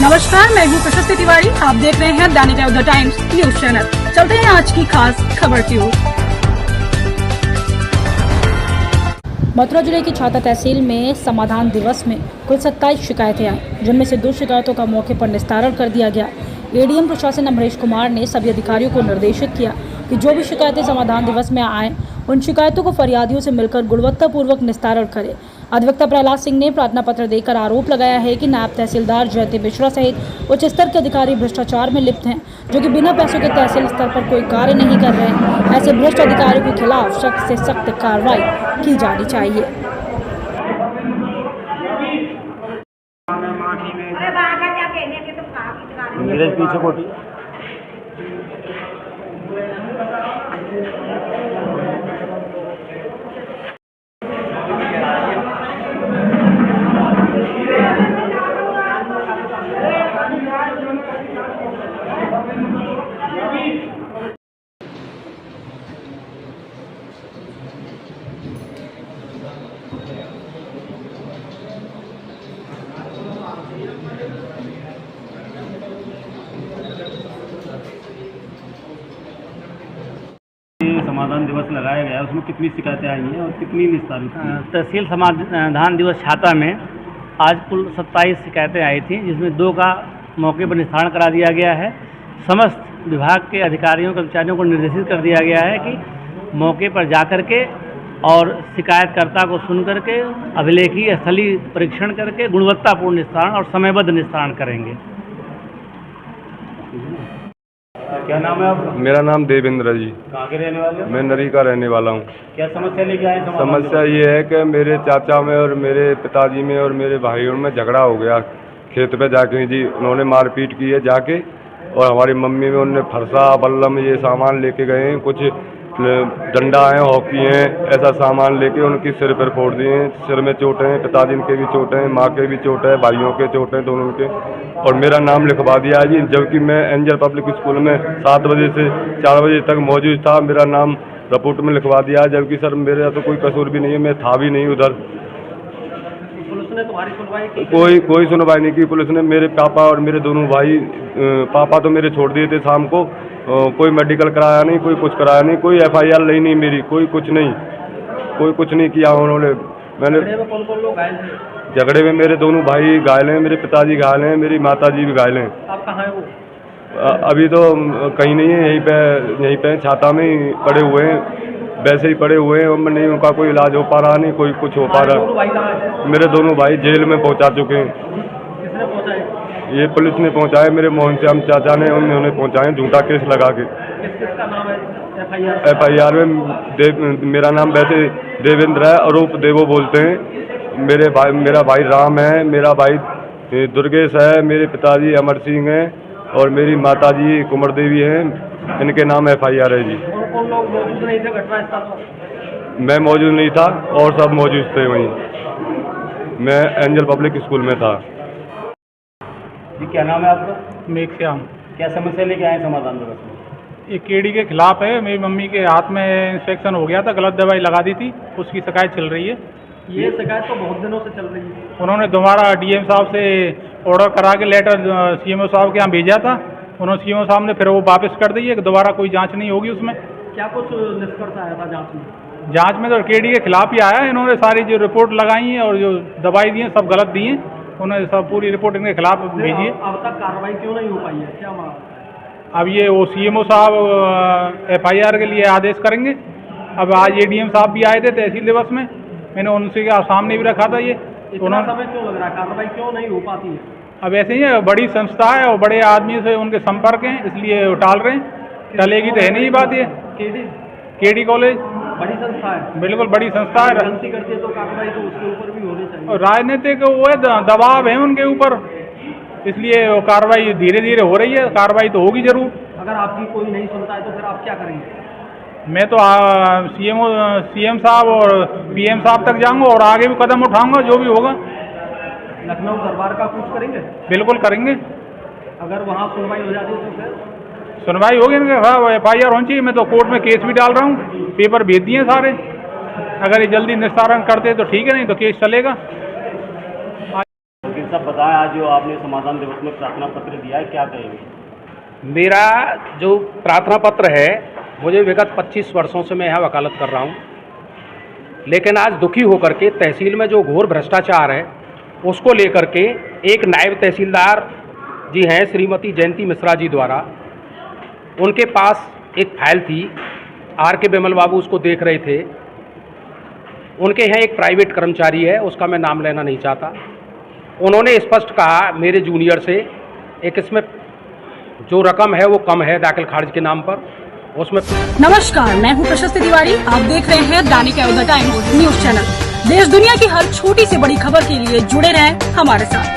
नमस्कार, मैं हूँ प्रशस्ति तिवारी। आप देख रहे हैं दैनिक द टाइम्स न्यूज चैनल। चलते हैं आज की खास खबर की ओर। मथुरा जिले की छाता तहसील में समाधान दिवस में कुल 27 शिकायतें आई, जिनमें से 2 शिकायतों का मौके पर निस्तारण कर दिया गया। एडीएम प्रशासन अमरीश कुमार ने सभी अधिकारियों को निर्देशित किया कि जो भी शिकायतें समाधान दिवस में आए उन शिकायतों को फरियादियों से मिलकर गुणवत्तापूर्वक निस्तारण करें। अधिवक्ता प्रहलाद सिंह ने प्रार्थना पत्र देकर आरोप लगाया है कि नायब तहसीलदार जयति मिश्रा सहित उच्च स्तर के अधिकारी भ्रष्टाचार में लिप्त हैं, जो कि बिना पैसों के तहसील स्तर पर कोई कार्य नहीं कर रहे हैं। ऐसे भ्रष्ट अधिकारियों के खिलाफ सख्त से सख्त कार्रवाई की जानी चाहिए। पीछे कोटी समाधान दिवस लगाया गया, उसमें कितनी शिकायतें आई हैं और कितनी निस्तारित हुई? तहसील समाधान दिवस छाता में आज कुल 27 शिकायतें आई थी, जिसमें 2 का मौके पर निस्तारण करा दिया गया है। समस्त विभाग के अधिकारियों कर्मचारियों को निर्देशित कर दिया गया है कि मौके पर जाकर के और शिकायतकर्ता को सुन करके अभिलेखीय स्थलीय परीक्षण करके गुणवत्तापूर्ण निस्तारण और समयबद्ध निस्तारण करेंगे। क्या नाम है आपका? मेरा नाम देवेंद्र जी। कहाँ के रहने वाले हो? मैं नरी का रहने वाला हूँ। क्या समस्या लेके आए? समस्या ये है कि मेरे चाचा में और मेरे पिताजी में और मेरे भाइयों में झगड़ा हो गया खेत पे जाके जी। उन्होंने मारपीट की है जाके, और हमारी मम्मी में उन्होंने फरसा बल्लम ये सामान लेके गए हैं, कुछ डंडा है, हॉकी है, ऐसा सामान लेके उनकी सिर पर फोड़ दिए हैं। सिर में चोटें हैं, पिताजी के भी चोटें हैं, माँ के भी चोट है, भाइयों के चोटें दोनों के। और मेरा नाम लिखवा दिया जी, जबकि मैं एंजल पब्लिक स्कूल में 7 बजे से 4 बजे तक मौजूद था। मेरा नाम रिपोर्ट में लिखवा दिया, जबकि सर मेरा तो कोई कसूर भी नहीं है, मैं था भी नहीं उधर। पुलिस ने तुम्हारी सुनवाई की? कोई सुनवाई नहीं की पुलिस ने। मेरे पापा और मेरे दोनों भाई, पापा तो मेरे छोड़ दिए थे शाम को, कोई मेडिकल कराया नहीं, कोई कुछ कराया नहीं, कोई FIR नहीं मेरी, कोई कुछ नहीं किया उन्होंने। मैंने कौन कौन लोग घायल थे? झगड़े में मेरे दोनों भाई घायल हैं, मेरे पिताजी घायल हैं, मेरी माताजी भी घायल हैं। आप कहाँ हैं वो? अभी तो कहीं नहीं है, यहीं पे छाता में ही पड़े हुए हैं, वैसे ही पड़े हुए हैं। नहीं उनका कोई इलाज हो पा रहा, नहीं कोई कुछ हो पा रहा। मेरे दोनों भाई जेल में पहुंचा चुके हैं। किसने पहुंचाए? ये पुलिस ने पहुंचाए, मेरे मोहन श्याम चाचा ने, उन्होंने पहुंचाए झूठा केस लगा के। किसका नाम है FIR में? मेरा नाम वैसे देवेंद्र है, अरूप देवो बोलते हैं। मेरा भाई राम है, मेरा भाई दुर्गेश है, मेरे पिताजी अमर सिंह हैं और मेरी माताजी कुंवर देवी हैं। इनके नाम FIR है जी। कौन लोग मौजूद नहीं थे घटनास्थल पर? मैं मौजूद नहीं था और सब मौजूद थे वहीं। मैं एंजल पब्लिक स्कूल में था जी। क्या नाम है आपका? मेघ श्याम। क्या समस्या लेके आए समाधान दिवस में? ये केडी के खिलाफ है। मेरी मम्मी के हाथ में इंफेक्शन हो गया था, गलत दवाई लगा दी थी, उसकी शिकायत चल रही है। ये शिकायत तो बहुत दिनों से चल रही है। उन्होंने दोबारा DM साहब से ऑर्डर करा के लेटर CMO साहब के यहाँ भेजा था। उन्होंने CMO साहब ने फिर वो वापस कर दी है कि दोबारा कोई जांच नहीं होगी उसमें। क्या कुछ निष्कर्ष आया था जांच में? जांच में तो केडी के खिलाफ ही आया है। इन्होंने सारी जो रिपोर्ट लगाई है और जो दवाई दी है सब गलत दी है। उन्होंने सब पूरी रिपोर्ट इनके खिलाफ भेजी है। अब तक कार्रवाई क्यों नहीं हो पाई है? क्या मांग? अब ये वो CMO साहब FIR के लिए आदेश करेंगे। अब आज ADM साहब भी आए थे तहसील दिवस में, मैंने उनसे सामने भी रखा था। ये इतना समय क्यों लग रहा है? कार्रवाई क्यों नहीं हो पाती है? अब ऐसे ही है, बड़ी संस्था है और बड़े आदमी से उनके संपर्क हैं, इसलिए वो टाल रहे हैं। टलेगी तो है नहीं बात ये। केडी कॉलेज बड़ी संस्था है, बिल्कुल बड़ी संस्था है। गलती करती है तो कार्रवाई तो उसके ऊपर भी होनी चाहिए। और राजनीतिक वो है, दबाव है उनके ऊपर, इसलिए वो कार्रवाई धीरे धीरे हो रही है। कार्रवाई तो होगी जरूर। अगर आपकी कोई नहीं सुनता है तो फिर आप क्या करेंगे? मैं तो CM साहब और PM साहब तक जाऊंगा और आगे भी कदम उठाऊंगा, जो भी होगा। लखनऊ दरबार का कुछ करेंगे? बिल्कुल करेंगे। अगर वहाँ सुनवाई हो जाती है तो फिर? सुनवाई होगी इनके खिलाफ, FIR होनी चाहिए। मैं तो कोर्ट में केस भी डाल रहा हूँ, पेपर भेज दिए सारे। अगर ये जल्दी निस्तारण करते तो ठीक है, नहीं तो केस चलेगा। सब बताएं, आज जो आपने समाधान दिवस में प्रार्थना पत्र दिया है, क्या कहेंगे? मेरा जो प्रार्थना पत्र है, मुझे विगत 25 वर्षों से मैं यहाँ वकालत कर रहा हूँ, लेकिन आज दुखी होकर के तहसील में जो घोर भ्रष्टाचार है उसको लेकर के एक नायब तहसीलदार जी हैं श्रीमती जयंती मिश्रा जी द्वारा, उनके पास एक फाइल थी, आर के बिमल बाबू उसको देख रहे थे। उनके यहाँ एक प्राइवेट कर्मचारी है, उसका मैं नाम लेना नहीं चाहता, उन्होंने स्पष्ट कहा मेरे जूनियर से, एक इसमें जो रकम है वो कम है दाखिल खारिज के नाम पर, उसमें। नमस्कार, मैं हूं प्रशस्ति तिवारी। आप देख रहे हैं दैनिक अयोध्या टाइम्स न्यूज चैनल। देश दुनिया की हर छोटी से बड़ी खबर के लिए जुड़े रहें हमारे साथ।